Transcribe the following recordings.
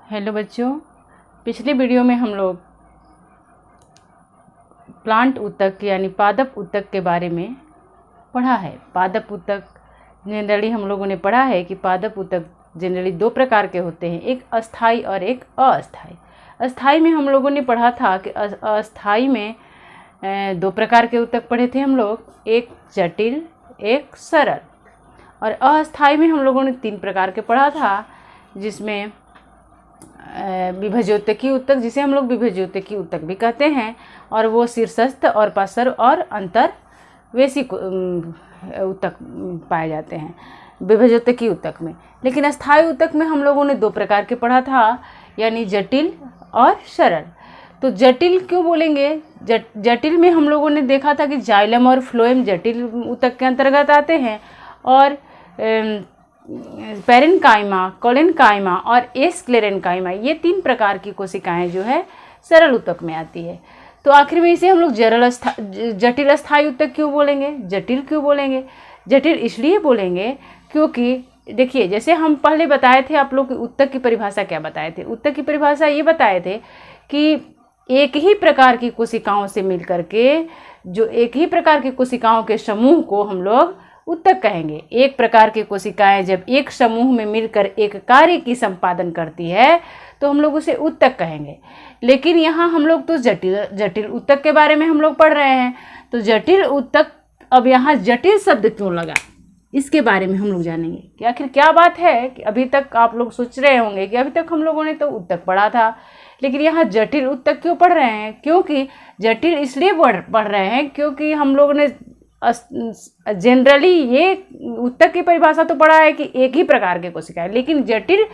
Hello बच्चों, पिछले video में हम लोग प्लांट ऊतक यानी पादप ऊतक के बारे में पढ़ा है। पादप ऊतक जनरली हम लोगों ने पढ़ा है कि पादप ऊतक जनरली दो प्रकार के होते हैं, एक अस्थाई और एक अस्थाई। अस्थाई में हम लोगों ने पढ़ा था कि अस्थाई में दो प्रकार के ऊतक पढ़े थे हम लोग, एक जटिल एक सरल। और अस्थाई में हम लोगों ने तीन प्रकार के पढ़ा था, जिसमें विभज्योतकी ऊतक, जिसे हम लोग विभज्योतकी ऊतक भी कहते हैं, और वो शीर्षस्थ और पार्श्व और अंतर्वेशी ऊतक पाए जाते हैं विभज्योतकी ऊतक में। लेकिन अस्थाई ऊतक में हम लोगों ने दो प्रकार के पढ़ा था, यानी जटिल और सरल। तो जटिल क्यों बोलेंगे? जटिल में हम लोगों ने देखा था कि जाइलम और फ्लोएम जटिल ऊतक के अंतर्गत आते हैं, और पेरेन्काइमा, कोलेन्काइमा और एस्क्लेरेन्काइमा, ये तीन प्रकार की कोशिकाएं जो है सरल ऊतक में आती है। तो आखिर में इसे हम लोग जटिल अस्थाई ऊतक क्यों बोलेंगे? जटिल क्यों बोलेंगे? जटिल इसलिए बोलेंगे क्योंकि देखिए, जैसे हम पहले बताए थे आप लोग ऊतक की परिभाषा क्या बताए थे। ऊतक की परिभाषा ये बताए थे कि एक ही प्रकार की कोशिकाओं से मिलकर के, जो एक ही प्रकार की कोशिकाओं के समूह को हम लोग ऊतक कहेंगे। एक प्रकार की कोशिकाएं जब एक समूह में मिलकर एक कार्य की संपादन करती है तो हम लोग उसे ऊतक कहेंगे। लेकिन यहाँ हम लोग तो जटिल ऊतक के बारे में हम लोग पढ़ रहे हैं। तो जटिल ऊतक, अब यहाँ जटिल शब्द क्यों लगा, इसके बारे में हम लोग जानेंगे कि आखिर क्या बात है। कि अभी तक आप लोग सोच रहे होंगे कि अभी तक हम लोगों ने तो ऊतक पढ़ा था, लेकिन यहाँ जटिल ऊतक क्यों पढ़ रहे हैं? क्योंकि जटिल इसलिए पढ़ रहे हैं क्योंकि हम लोगों ने जनरली ये ऊतक की परिभाषा तो पढ़ा है कि एक ही प्रकार के कोशिकाएं, लेकिन जटिल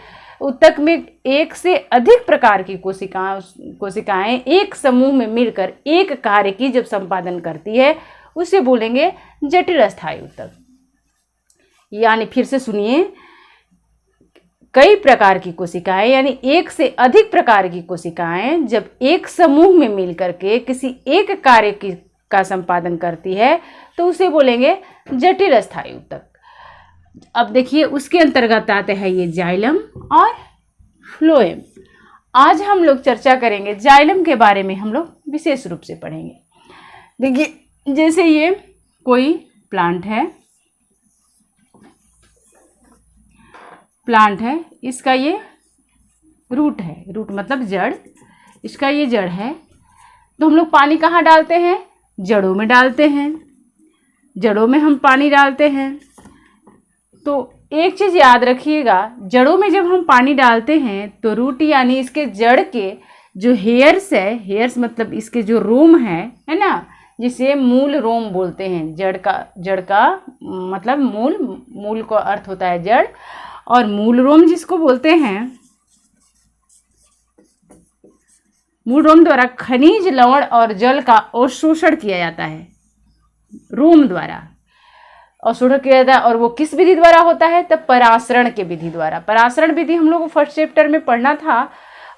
ऊतक में एक से अधिक प्रकार की कोशिकाएं एक समूह में मिलकर एक कार्य की जब संपादन करती है, उसे बोलेंगे जटिल अस्थाई ऊतक। यानी फिर से सुनिए, कई प्रकार की कोशिकाएं यानी एक से अधिक प्रकार की कोशिकाएं जब एक समूह में मिलकर के किसी एक कार्य का संपादन करती है तो उसे बोलेंगे जटिल अस्थाई ऊतक। अब देखिए, उसके अंतर्गत आते हैं ये जाइलम और फ्लोएम। आज हम लोग चर्चा करेंगे जाइलम के बारे में, हम लोग विशेष रूप से पढ़ेंगे। देखिए, जैसे ये कोई प्लांट है, इसका ये रूट है, रूट मतलब जड़, इसका ये जड़ है। तो हम लोग पानी कहाँ डालते हैं? जड़ों में डालते हैं, जड़ों में हम पानी डालते हैं। तो एक चीज़ याद रखिएगा, जड़ों में जब हम पानी डालते हैं तो रूट यानी इसके जड़ के जो हेयर्स है, हेयर्स मतलब इसके जो रोम है ना, जिसे मूल रोम बोलते हैं। जड़ का मतलब मूल का अर्थ होता है जड़, और मूल रोम जिसको बोलते हैं, मूल रोम द्वारा खनिज, लवण और जल का अवशोषण किया जाता है। रोम द्वारा अवशोषण किया जाता है, और वो किस विधि द्वारा होता है? तब परासरण के विधि द्वारा। परासरण विधि हम लोग को फर्स्ट चैप्टर में पढ़ना था,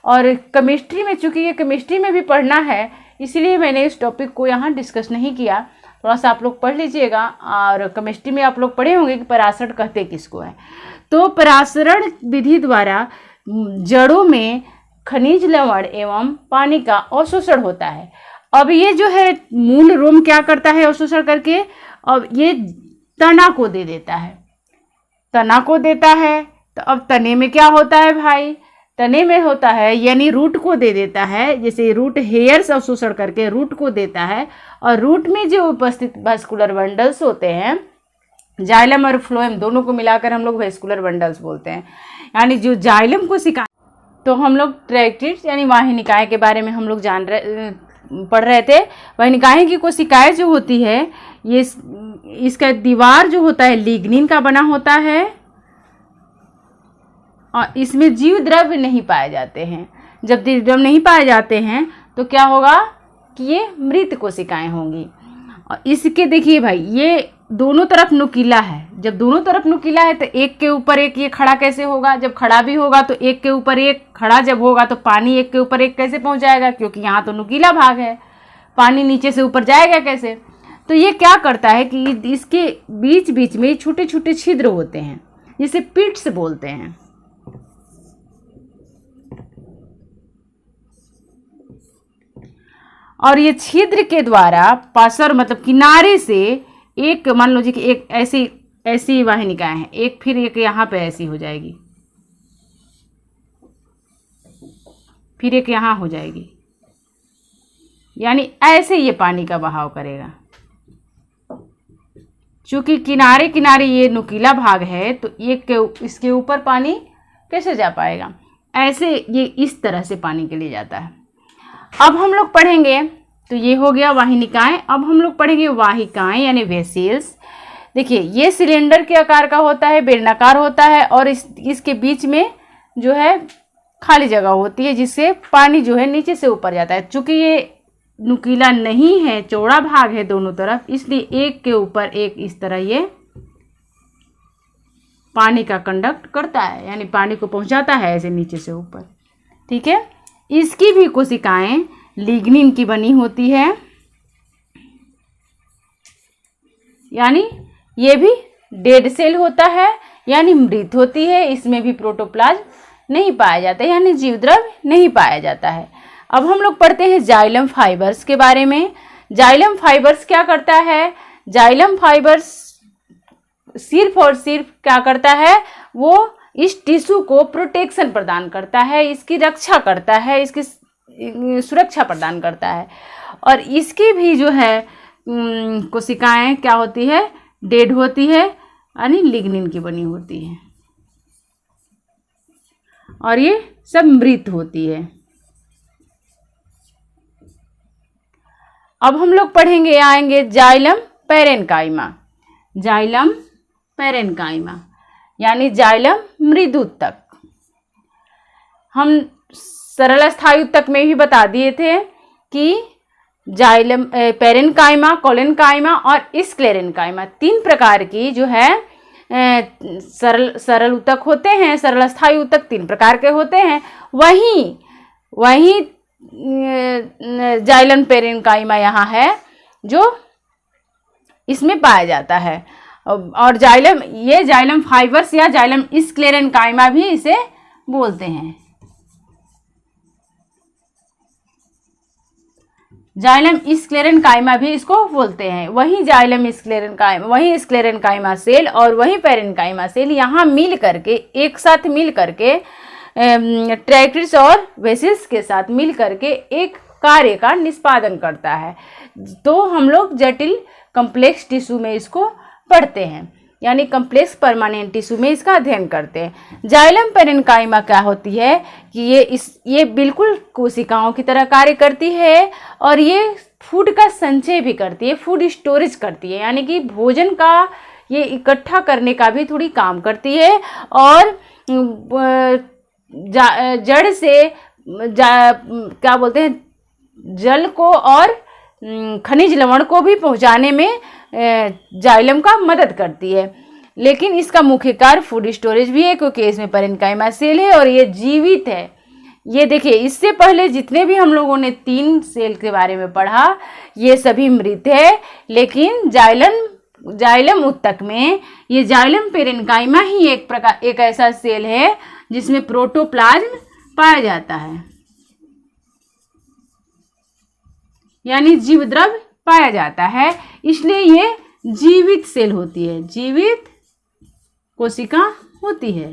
और केमिस्ट्री में, चूंकि ये केमिस्ट्री में भी पढ़ना है, इसलिए मैंने इस टॉपिक को यहाँ डिस्कस नहीं किया। थोड़ा सा आप लोग पढ़ लीजिएगा, और केमिस्ट्री में आप लोग पढ़े होंगे कि परासरण कहते किसको है। तो परासरण विधि द्वारा जड़ों में खनिज, लवण एवं पानी का अवशोषण होता है। अब ये जो है मूल रोम क्या करता है अवशोषण करके? अब ये तना को दे देता है, तना को देता है। तो अब तने में क्या होता है भाई? तने में होता है यानी रूट को दे देता है। जैसे रूट हेयर्स अवशोषण करके रूट को देता है, और रूट में जो उपस्थित वेस्कुलर बंडल्स होते हैं, जाइलम और फ्लोएम दोनों को मिलाकर हम लोग वेस्कुलर बंडल्स बोलते हैं। यानी जो जाइलम कोशिका, तो हम लोग ट्रैक्टिड्स यानी वाहिनिकाएं के बारे में हम लोग पढ़ रहे थे। वाहिनिकाएं की कोशिकाएं जो होती है, ये इसका दीवार जो होता है लिग्निन का बना होता है, और इसमें जीव द्रव्य नहीं पाए जाते हैं। जब जीव द्रव्य नहीं पाए जाते हैं तो क्या होगा कि ये मृत कोशिकाएं होंगी। और इसके देखिए भाई, ये दोनों तरफ नुकीला है। जब दोनों तरफ नुकीला है तो एक के ऊपर एक ये खड़ा कैसे होगा? जब खड़ा भी होगा तो एक के ऊपर एक खड़ा जब होगा तो पानी एक के ऊपर एक कैसे पहुंच जाएगा? क्योंकि यहाँ तो नुकीला भाग है, पानी नीचे से ऊपर जाएगा कैसे? तो ये क्या करता है कि इसके बीच बीच में छोटे छोटे छिद्र होते हैं, जिसे पिट्स बोलते हैं। और ये छिद्र के द्वारा पार्श्व मतलब किनारे से एक, मान लो जी कि एक ऐसी ऐसी वाहिनिकाएं हैं, एक फिर एक यहाँ पे ऐसी हो जाएगी, फिर एक यहाँ हो जाएगी, यानी ऐसे ये पानी का बहाव करेगा। चूंकि किनारे किनारे ये नुकीला भाग है तो इसके ऊपर पानी कैसे जा पाएगा, ऐसे ये इस तरह से पानी के लिए जाता है। अब हम लोग पढ़ेंगे, तो ये हो गया वाहिनिकाएं। अब हम लोग पढ़ेंगे वाहिकाएं यानी वेसल्स। देखिए ये सिलेंडर के आकार का होता है, बेलनाकार होता है और इसके बीच में जो है खाली जगह होती है जिससे पानी जो है नीचे से ऊपर जाता है। चूंकि ये नुकीला नहीं है, चौड़ा भाग है दोनों तरफ, इसलिए एक के ऊपर एक इस तरह ये पानी का कंडक्ट करता है, यानी पानी को पहुंचाता है ऐसे नीचे से ऊपर। ठीक है, इसकी भी कोशिकाएं लिग्निन की बनी होती है, यानी ये भी डेड सेल होता है, यानी मृत होती है। इसमें भी प्रोटोप्लाज्म नहीं पाया जाता है, यानी जीवद्रव्य नहीं पाया जाता है। अब हम लोग पढ़ते हैं जाइलम फाइबर्स के बारे में। जाइलम फाइबर्स क्या करता है? जाइलम फाइबर्स सिर्फ और सिर्फ क्या करता है, वो इस टिश्यू को प्रोटेक्शन प्रदान करता है, इसकी रक्षा करता है, इसकी सुरक्षा प्रदान करता है। और इसकी भी जो है कोशिकाएं क्या होती है, डेड होती है, यानी लिग्निन की बनी होती है, और ये सब मृत होती है। अब हम लोग पढ़ेंगे, आएंगे जाइलम पैरेन्काइमा। जाइलम पैरेन्काइमा यानी जाइलम मृदुतक। हम सरल स्थायी उत्तक में भी बता दिए थे कि जाइलम पैरेन्काइमा, कोलेन्काइमा और स्क्लेरेन्काइमा 3 प्रकार की जो है सरल उत्तक होते हैं। सरल स्थायी उत्तक 3 प्रकार के होते हैं। वहीं जाइलम पैरेन्काइमा यहाँ है जो इसमें पाया जाता है। और ये जाइलम फाइबर्स या जाइलम स्क्लेरेन्काइमा भी इसे बोलते हैं। जाइलम स्क्लेरेन्काइमा भी इसको बोलते हैं। वही जाइलम स्क्लेरेन्काइमा, वही स्क्लेरेन्काइमा सेल और वही पैरेन्काइमा सेल यहाँ मिल करके, एक साथ मिल करके, ट्रैक्टिस और वेसल्स के साथ मिल करके एक कार्य का निष्पादन करता है। तो हम लोग जटिल कम्प्लेक्स टिश्यू में इसको पढ़ते हैं, यानी कम्प्लेक्स परमानेंट टिश्यू में इसका अध्ययन करते हैं। जाइलम पैरेन्काइमा क्या होती है कि ये बिल्कुल कोशिकाओं की तरह कार्य करती है और ये फूड का संचय भी करती है, फूड स्टोरेज करती है, यानी कि भोजन का ये इकट्ठा करने का भी थोड़ी काम करती है। और जड़ से क्या बोलते हैं, जल को और खनिज लवण को भी पहुंचाने में जाइलम का मदद करती है। लेकिन इसका मुख्य कार्य फूड स्टोरेज भी है, क्योंकि इसमें पैरेन्काइमा सेल है और ये जीवित है। ये देखिए, इससे पहले जितने भी हम लोगों ने 3 सेल के बारे में पढ़ा, ये सभी मृत है। लेकिन जाइलम उत्तक में ये जाइलम पैरेन्काइमा ही एक ऐसा सेल है जिसमें प्रोटोप्लाज्म पाया जाता है, यानी जीवद्रव्य पाया जाता है। इसलिए ये जीवित सेल होती है, जीवित कोशिका होती है।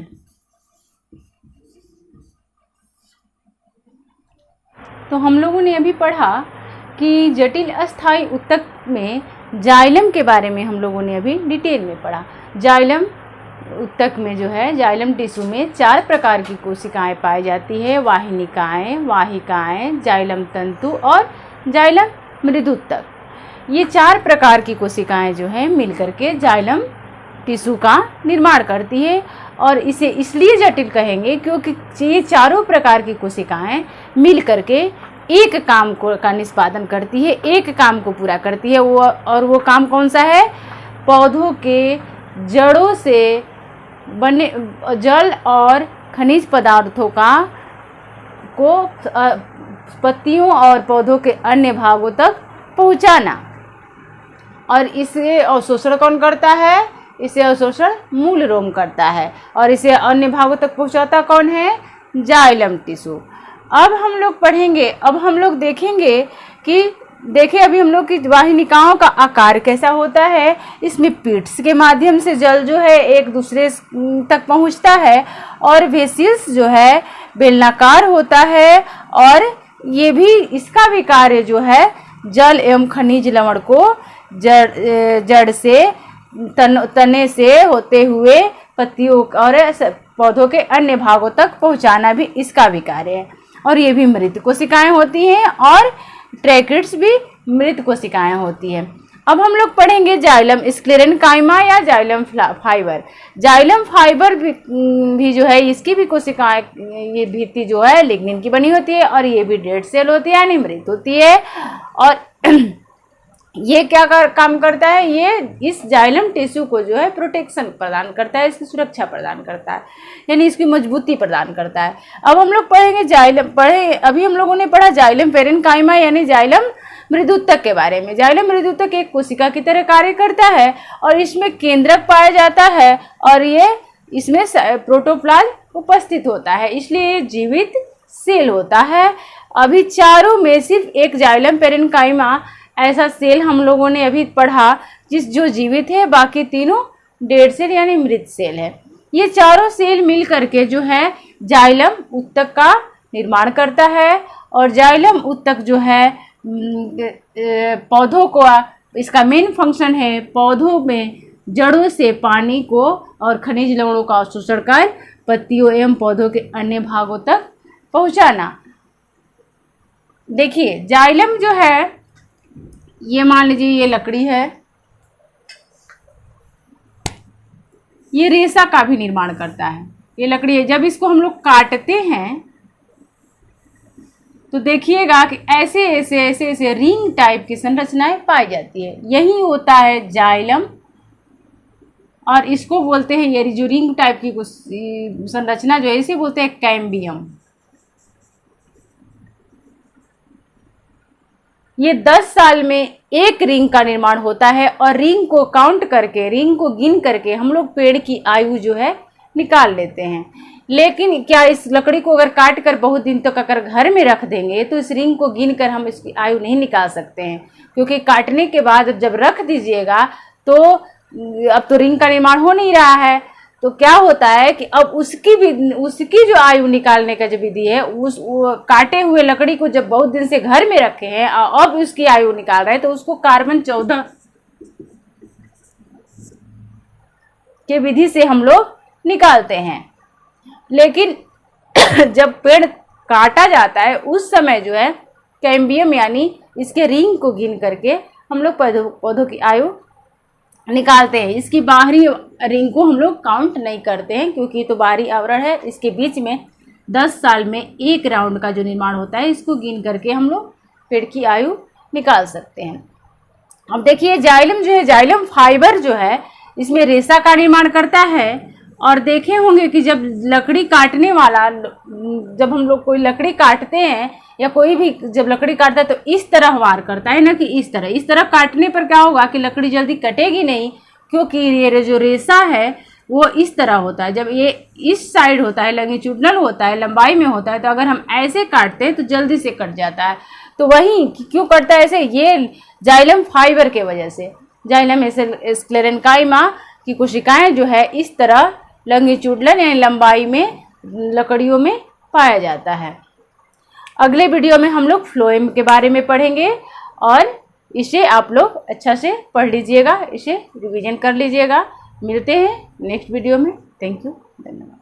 तो हम लोगों ने अभी पढ़ा कि जटिल अस्थायी उत्तक में जाइलम के बारे में हम लोगों ने अभी डिटेल में पढ़ा। जाइलम उत्तक में जो है, जाइलम टिश्यू में 4 प्रकार की कोशिकाएं पाई जाती है, वाहिनिकाएं, वाहिकाएं, जाइलम तंतु और जाइलम मृदुतक। ये 4 प्रकार की कोशिकाएं जो है मिलकर के जाइलम टिश्यू का निर्माण करती है। और इसे इसलिए जटिल कहेंगे क्योंकि ये चारों प्रकार की कोशिकाएं मिल करके एक काम का निष्पादन करती है, एक काम को पूरा करती है। वो काम कौन सा है? पौधों के जड़ों से बने जल और खनिज पदार्थों को पत्तियों और पौधों के अन्य भागों तक पहुंचाना। और इसे अवशोषण कौन करता है? इसे अवशोषण मूल रोम करता है। और इसे अन्य भागों तक पहुंचाता कौन है? Xylem tissue. अब हम लोग पढ़ेंगे, अब हम लोग देखेंगे कि देखिए अभी हम लोग की वाहिनिकाओं का आकार कैसा होता है। इसमें पीट्स के माध्यम से जल जो है एक दूसरे तक पहुंचता है और वेसिल्स जो है बेलनाकार होता है और ये भी इसका भी कार्य जो है जल एवं खनिज लवण को जड़ से तने से होते हुए पत्तियों और पौधों के अन्य भागों तक पहुंचाना भी इसका भी कार्य है। और ये भी मृत कोशिकाएं होती हैं और ट्रैकिड्स भी मृत कोशिकाएं होती हैं। अब हम लोग पढ़ेंगे जाइलम स्क्लेरेनकाइमा या जाइलम फाइबर। जाइलम फाइबर भी जो है इसकी भी कोशिकाएं, ये भित्ति जो है लिग्निन की बनी होती है और ये भी डेड सेल होती है यानी मृत होती है। और ये क्या काम करता है, ये इस जाइलम टिश्यू को जो है प्रोटेक्शन प्रदान करता है, इसकी सुरक्षा प्रदान करता है यानी इसकी मजबूती प्रदान करता है। अब हम लोग पढ़ेंगे अभी हम लोगों ने पढ़ा जाइलम पेरेन्काइमा यानी जाइलम मृदुतक के बारे में। जाइलम मृदुतक एक कोशिका की तरह कार्य करता है और इसमें केंद्रक पाया जाता है और ये इसमें प्रोटोप्लाज्म उपस्थित होता है, इसलिए ये जीवित सेल होता है। अभी चारों में सिर्फ एक जाइलम पेरेन्काइमा ऐसा सेल हम लोगों ने अभी पढ़ा जो जीवित है, बाकी तीनों डेड सेल यानी मृत सेल है। ये चारों सेल मिल करके जो है जाइलम उत्तक का निर्माण करता है और जाइलम उत्तक जो है पौधों को, इसका मेन फंक्शन है पौधों में जड़ों से पानी को और खनिज लवणों का अवशोषण कर पत्तियों एवं पौधों के अन्य भागों तक पहुंचाना। देखिए जाइलम जो है, ये मान लीजिए ये लकड़ी है, ये रेशा का भी निर्माण करता है। ये लकड़ी है, जब इसको हम लोग काटते हैं तो देखिएगा कि ऐसे रिंग टाइप की संरचनाएं पाई जाती है, यही होता है जाइलम। और इसको बोलते हैं, ये जो रिंग टाइप की संरचना जो है इसे बोलते हैं कैम्बियम। ये 10 साल में एक रिंग का निर्माण होता है और रिंग को काउंट करके, रिंग को गिन करके हम लोग पेड़ की आयु जो है निकाल लेते हैं। लेकिन क्या इस लकड़ी को अगर काट कर बहुत दिन तक अगर घर में रख देंगे तो इस रिंग को गिन कर हम इसकी आयु नहीं निकाल सकते हैं, क्योंकि काटने के बाद जब रख दीजिएगा तो अब तो रिंग का निर्माण हो नहीं रहा है। तो क्या होता है कि अब उसकी जो आयु निकालने का जो विधि है, वो काटे हुए लकड़ी को जब बहुत दिन से घर में रखे हैं अब उसकी आयु निकाल रहे हैं तो उसको कार्बन 14 के विधि से हम लोग निकालते हैं। लेकिन जब पेड़ काटा जाता है उस समय जो है कैम्बियम यानी इसके रिंग को गिन करके हम लोग पौधों की आयु निकालते हैं। इसकी बाहरी रिंग को हम लोग काउंट नहीं करते हैं क्योंकि तो बाहरी आवरण है। इसके बीच में 10 साल में एक राउंड का जो निर्माण होता है इसको गिन करके हम लोग पेड़ की आयु निकाल सकते हैं। अब देखिए जाइलम जो है, जाइलम फाइबर जो है इसमें रेशा का निर्माण करता है। और देखे होंगे कि जब लकड़ी काटने वाला, जब हम लोग कोई लकड़ी काटते हैं या कोई भी जब लकड़ी काटता है तो इस तरह वार करता है ना, कि इस तरह काटने पर क्या होगा कि लकड़ी जल्दी कटेगी नहीं, क्योंकि ये जो रेशा है वो इस तरह होता है। जब ये इस साइड होता है, लॉन्गिट्यूडनल होता है, लंबाई में होता है, तो अगर हम ऐसे काटते हैं तो जल्दी से कट जाता है। तो वही क्यों कटता है ऐसे, ये जाइलम फाइबर के वजह से। जाइलम स्क्लेरेनकाइमा की कोशिकाएं जो है इस तरह लॉन्गिट्यूडनल यानी लंबाई में लकड़ियों में पाया जाता है। अगले वीडियो में हम लोग फ्लोएम के बारे में पढ़ेंगे और इसे आप लोग अच्छा से पढ़ लीजिएगा, इसे रिवीजन कर लीजिएगा। मिलते हैं नेक्स्ट वीडियो में। थैंक यू, धन्यवाद।